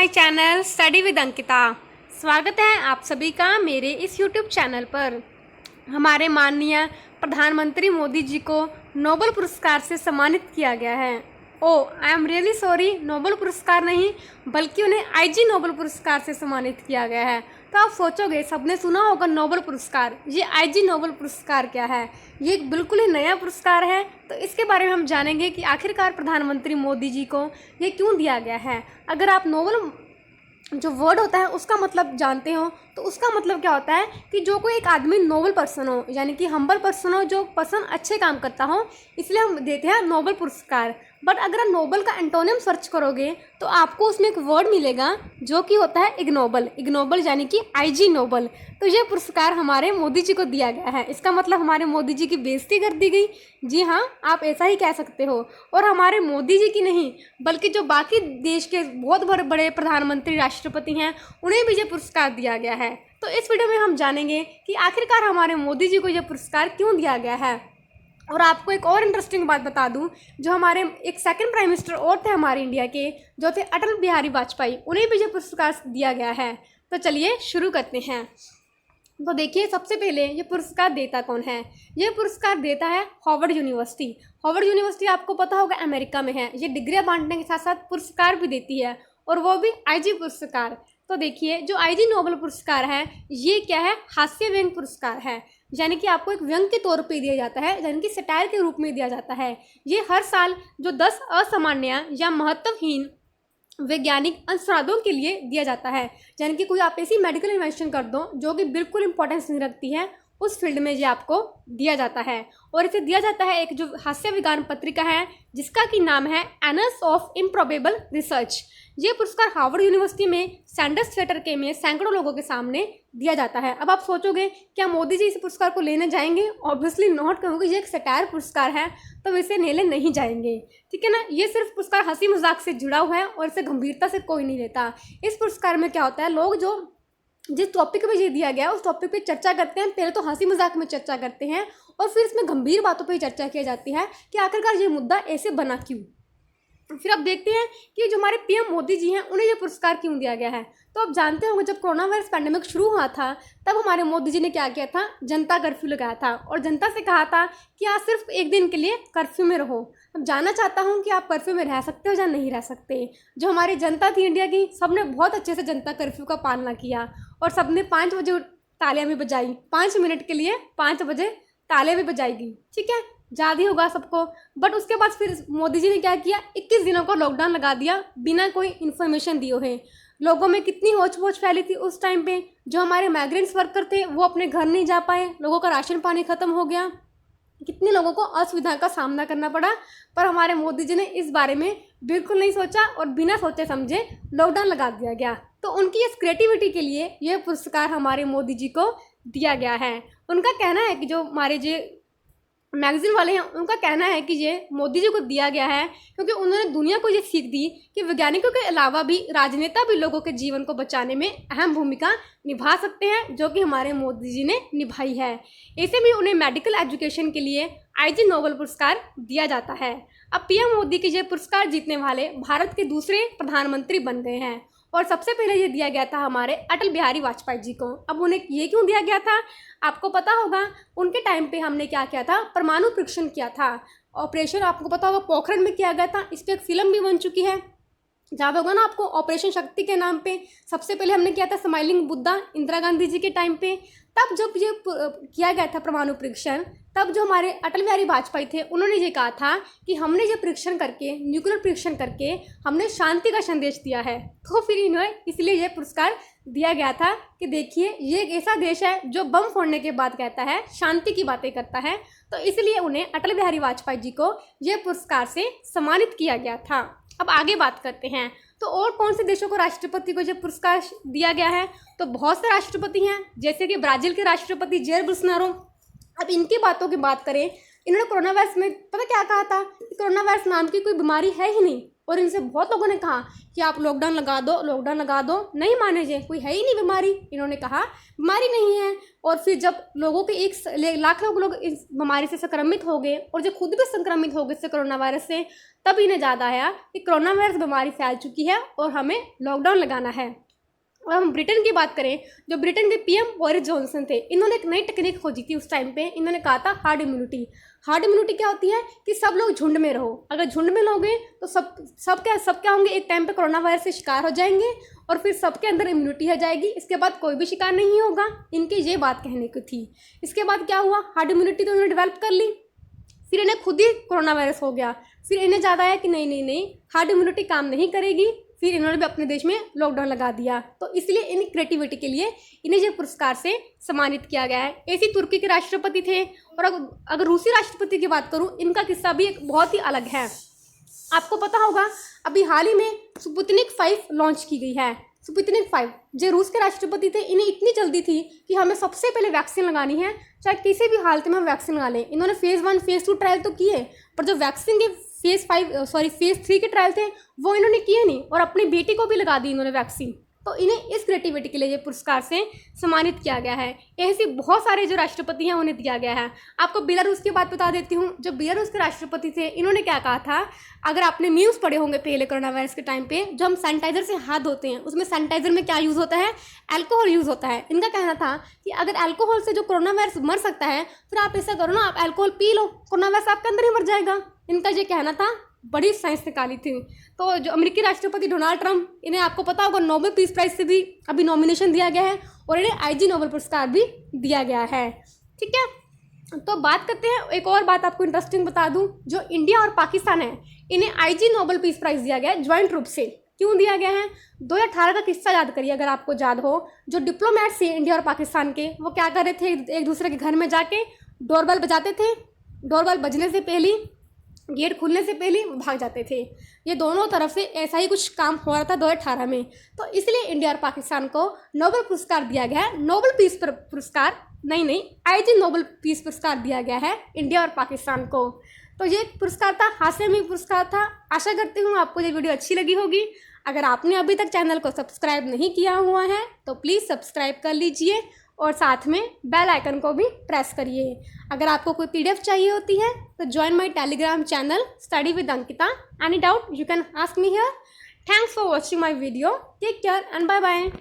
My channel study with Ankita. स्वागत है आप सभी का मेरे इस यूट्यूब चैनल पर। हमारे माननीय प्रधानमंत्री मोदी जी को नोबेल पुरस्कार से सम्मानित किया गया है। I am really sorry, Nobel पुरस्कार नहीं बल्कि उन्हें आईजी नोबेल पुरस्कार से सम्मानित किया गया है। तो आप सोचोगे, सबने सुना होगा नोबेल पुरस्कार, ये आईजी नोबेल पुरस्कार क्या है? ये एक बिल्कुल ही नया पुरस्कार है। तो इसके बारे में हम जानेंगे कि आखिरकार प्रधानमंत्री मोदी जी को ये क्यों दिया गया है। अगर आप नोबेल जो वर्ड होता है उसका मतलब जानते हो तो उसका मतलब क्या होता है कि जो कोई एक आदमी नोबल पर्सन हो, यानी कि हम्बल पर्सन हो, जो पर्सन अच्छे काम करता हो, इसलिए हम देते हैं नोबेल पुरस्कार। बट अगर आप नोबल का एंटोनिम सर्च करोगे तो आपको उसमें एक वर्ड मिलेगा जो कि होता है इग्नोबल। इग्नोबल यानी कि आईजी नोबल। तो ये पुरस्कार हमारे मोदी जी को दिया गया है। इसका मतलब हमारे मोदी जी की बेइज्जती कर दी गई। जी हाँ, आप ऐसा ही कह सकते हो। और हमारे मोदी जी की नहीं बल्कि जो बाकी देश के बहुत बड़े बड़े प्रधानमंत्री, राष्ट्रपति हैं, उन्हें भी ये पुरस्कार दिया गया है। तो इस वीडियो में हम जानेंगे कि आखिरकार हमारे मोदी जी को यह पुरस्कार क्यों दिया गया है। और आपको एक और इंटरेस्टिंग बात बता दूं, जो हमारे एक सेकंड प्राइम मिनिस्टर और थे हमारे इंडिया के, जो थे अटल बिहारी वाजपेयी, उन्हें भी यह पुरस्कार दिया गया है। तो चलिए शुरू करते हैं। तो देखिए, सबसे पहले ये पुरस्कार देता कौन है? ये पुरस्कार देता है हार्वर्ड यूनिवर्सिटी। हार्वर्ड यूनिवर्सिटी आपको पता होगा अमेरिका में है। ये डिग्रियां बांटने के साथ साथ पुरस्कार भी देती है, और वो भी आईजी पुरस्कार। तो देखिए, जो आईजी नोबेल पुरस्कार है ये क्या है? हास्य व्यंग पुरस्कार है, यानी कि आपको एक व्यंग के तौर पे दिया जाता है, यानी कि सटायर के रूप में दिया जाता है। ये हर साल जो 10 असामान्य या महत्वहीन वैज्ञानिक अनुसंधानों के लिए दिया जाता है। यानी कि कोई आप ऐसी मेडिकल इन्वेंशन कर दो जो कि बिल्कुल इंपॉर्टेंस नहीं रखती है, उस फील्ड में ये आपको दिया जाता है। और इसे दिया जाता है एक जो हास्य विज्ञान पत्रिका है जिसका कि नाम है एनस ऑफ इम्प्रॉबेबल रिसर्च। ये पुरस्कार हार्वर्ड यूनिवर्सिटी में सैंडर्स थिएटर के में सैकड़ों लोगों के सामने दिया जाता है। अब आप सोचोगे क्या मोदी जी इस पुरस्कार को लेने जाएंगे? ऑब्वियसली नॉट, क्योंकि ये एक सटायर पुरस्कार है तो इसे लेने नहीं जाएंगे। ठीक है ना, ये सिर्फ पुरस्कार हंसी मजाक से जुड़ा हुआ है और इसे गंभीरता से कोई नहीं लेता। इस पुरस्कार में क्या होता है, लोग जो जिस टॉपिक पे ये दिया गया उस टॉपिक पे चर्चा करते हैं। पहले तो हंसी मजाक में चर्चा करते हैं और फिर इसमें गंभीर बातों पे चर्चा की जाती है कि आखिरकार ये मुद्दा ऐसे बना क्यों। फिर अब देखते हैं कि जो हमारे पीएम मोदी जी हैं उन्हें ये पुरस्कार क्यों दिया गया है। तो आप जानते होंगे, जब कोरोना वायरस पैंडेमिक शुरू हुआ था तब हमारे मोदी जी ने क्या किया था? जनता कर्फ्यू लगाया था और जनता से कहा था कि आप सिर्फ एक दिन के लिए कर्फ्यू में रहो। अब जानना चाहता हूँ कि आप कर्फ्यू में रह सकते हो या नहीं रह सकते। जो हमारी जनता थी इंडिया की, सबने बहुत अच्छे से जनता कर्फ्यू का पालना किया और सबने 5 बजे तालियां भी बजाई। 5 मिनट के लिए 5 बजे तालियां भी बजाएगी। ठीक है, याद ही होगा सबको। बट उसके बाद फिर मोदी जी ने क्या किया? 21 दिनों का लॉकडाउन लगा दिया बिना कोई इन्फॉर्मेशन दिए हुए। लोगों में कितनी होच पोच फैली थी उस टाइम पे। जो हमारे माइग्रेंट्स वर्कर थे वो अपने घर नहीं जा पाए, लोगों का राशन पानी खत्म हो गया, कितने लोगों को असुविधा का सामना करना पड़ा। पर हमारे मोदी जी ने इस बारे में बिल्कुल नहीं सोचा और बिना सोचे समझे लॉकडाउन लगा दिया गया। तो उनकी इस क्रिएटिविटी के लिए यह पुरस्कार हमारे मोदी जी को दिया गया है। उनका कहना है कि जो हमारे जो मैगजीन वाले हैं उनका कहना है कि ये मोदी जी को दिया गया है क्योंकि उन्होंने दुनिया को ये सीख दी कि वैज्ञानिकों के अलावा भी राजनेता भी लोगों के जीवन को बचाने में अहम भूमिका निभा सकते हैं, जो कि हमारे मोदी जी ने निभाई है। ऐसे में उन्हें मेडिकल एजुकेशन के लिए आईजी नोबेल पुरस्कार दिया जाता है। अब पीएम मोदी के ये पुरस्कार जीतने वाले भारत के दूसरे प्रधानमंत्री बन गए हैं और सबसे पहले ये दिया गया था हमारे अटल बिहारी वाजपेयी जी को। अब उन्हें ये क्यों दिया गया था? आपको पता होगा उनके टाइम पे हमने क्या किया था? परमाणु परीक्षण किया था। ऑपरेशन आपको पता होगा पोखरण में किया गया था। इस पर एक फिल्म भी बन चुकी है, याद होगा ना आपको, ऑपरेशन शक्ति के नाम पे। सबसे पहले हमने किया था स्माइलिंग बुद्धा इंदिरा गांधी जी के टाइम पे। तब जब ये किया गया था परमाणु परीक्षण, तब जो हमारे अटल बिहारी वाजपेयी थे उन्होंने ये कहा था कि हमने ये परीक्षण करके, न्यूक्लियर परीक्षण करके हमने शांति का संदेश दिया है। तो फिर इन्हें इसलिए यह पुरस्कार दिया गया था कि देखिए, ये एक ऐसा देश है जो बम फोड़ने के बाद कहता है, शांति की बातें करता है। तो इसलिए उन्हें अटल बिहारी वाजपेयी जी को यह पुरस्कार से सम्मानित किया गया था। अब आगे बात करते हैं, तो और कौन से देशों को राष्ट्रपति को जब पुरस्कार दिया गया है? तो बहुत से राष्ट्रपति हैं, जैसे कि ब्राजील के राष्ट्रपति जेयर बोल्सोनारो। अब इनकी बातों की बात करें, इन्होंने कोरोना वायरस में पता क्या कहा था कि कोरोना वायरस नाम की कोई बीमारी है ही नहीं, और इनसे बहुत लोगों ने कहा कि आप लॉकडाउन लगा दो, लॉकडाउन लगा दो, नहीं माने जे, कोई है ही नहीं बीमारी। इन्होंने कहा बीमारी नहीं है। और फिर जब लोगों के 1 लाख लोग इस बीमारी से संक्रमित हो गए और जो खुद भी संक्रमित हो गए इससे कोरोना वायरस से, तब इन्हें याद आया कि कोरोना वायरस बीमारी फैल चुकी है और हमें लॉकडाउन लगाना है। और हम ब्रिटेन की बात करें, जो ब्रिटेन के पीएम बोरिस जॉनसन थे, इन्होंने एक नई टेक्निक खोजी थी उस टाइम पे। इन्होंने कहा था हार्ड इम्यूनिटी। हार्ड इम्यूनिटी क्या होती है कि सब लोग झुंड में रहो। अगर झुंड में लोगे तो सब क्या होंगे, एक टाइम पे कोरोना वायरस से शिकार हो जाएंगे और फिर सबके अंदर इम्यूनिटी हो जाएगी। इसके बाद कोई भी शिकार नहीं होगा। इनकी ये बात कहने की थी। इसके बाद क्या हुआ, हार्ड इम्यूनिटी तो इन्होंने डेवलप कर ली, फिर इन्हें खुद ही कोरोना वायरस हो गया। फिर इन्हें याद आया कि नहीं, हार्ड इम्यूनिटी काम नहीं करेगी। फिर इन्होंने भी अपने देश में लॉकडाउन लगा दिया। तो इसलिए इन क्रिएटिविटी के लिए इन्हें ये पुरस्कार से सम्मानित किया गया है। ऐसे तुर्की के राष्ट्रपति थे। और अगर रूसी राष्ट्रपति की बात करूं, इनका किस्सा भी एक बहुत ही अलग है। आपको पता होगा अभी हाल ही में स्पुतनिक 5 लॉन्च की गई है। स्पुतनिक 5 जो रूस के राष्ट्रपति थे, इन्हें इतनी जल्दी थी कि हमें सबसे पहले वैक्सीन लगानी है, चाहे किसी भी हालत में हम वैक्सीन लगा लें। इन्होंने फेज़ 1 फेज़ 2 ट्रायल तो किए, पर जो वैक्सीन के फेज़ 3 के ट्रायल थे वो इन्होंने किए नहीं, और अपनी बेटी को भी लगा दी इन्होंने वैक्सीन। तो इन्हें इस क्रिएटिविटी के लिए ये पुरस्कार से सम्मानित किया गया है। ऐसे बहुत सारे जो राष्ट्रपति हैं उन्हें दिया गया है। आपको बेलारूस की बात बता देती हूँ। जो बेलारूस के राष्ट्रपति थे, इन्होंने क्या कहा था, अगर आपने न्यूज़ पढ़े होंगे पहले कोरोना वायरस के टाइम पे, जो हम सैनिटाइजर से हाथ धोते हैं उसमें सैनिटाइजर में क्या यूज़ होता है, अल्कोहल यूज़ होता है। इनका कहना था कि अगर अल्कोहल से जो कोरोना वायरस मर सकता है, फिर आप ऐसा करो ना, आप alcohol P low, corona virus आपके अंदर ही मर जाएगा। इनका ये कहना था। बड़ी साइंस निकाली थी। तो जो अमेरिकी राष्ट्रपति डोनाल्ड ट्रंप, इन्हें आपको पता होगा नोबेल पीस प्राइज से भी अभी नॉमिनेशन दिया गया है, और इन्हें IG नोबेल पुरस्कार भी दिया गया है। ठीक है, तो बात करते हैं, एक और बात आपको इंटरेस्टिंग बता दूं, जो इंडिया और पाकिस्तान है, इन्हें IG नोबेल पीस प्राइज दिया गया है ज्वाइंट रूप से। क्यों दिया गया है? 2018 का किस्सा याद करिए अगर आपको याद हो। जो डिप्लोमेट्स थे इंडिया और पाकिस्तान के, वो क्या कर रहे थे, एक दूसरे के घर में जाके डोरबेल बजाते थे। डोरबेल बजने से पहले, गेट खुलने से पहले वो भाग जाते थे। ये दोनों तरफ से ऐसा ही कुछ काम हो रहा था 2018 में। तो इसलिए इंडिया और पाकिस्तान को नोबेल पुरस्कार दिया गया है। नोबेल पीस पुरस्कार नहीं, IG नोबेल पीस पुरस्कार दिया गया है इंडिया और पाकिस्तान को। तो ये पुरस्कार था, हास्यमय पुरस्कार था। आशा करती हूँ आपको ये वीडियो अच्छी लगी होगी। अगर आपने अभी तक चैनल को सब्सक्राइब नहीं किया हुआ है तो प्लीज़ सब्सक्राइब कर लीजिए, और साथ में बेल आइकन को भी प्रेस करिए। अगर आपको कोई PDF चाहिए होती है तो join my Telegram channel study with Ankita. Any doubt you can ask me here. Thanks for watching my video. Take care and bye bye.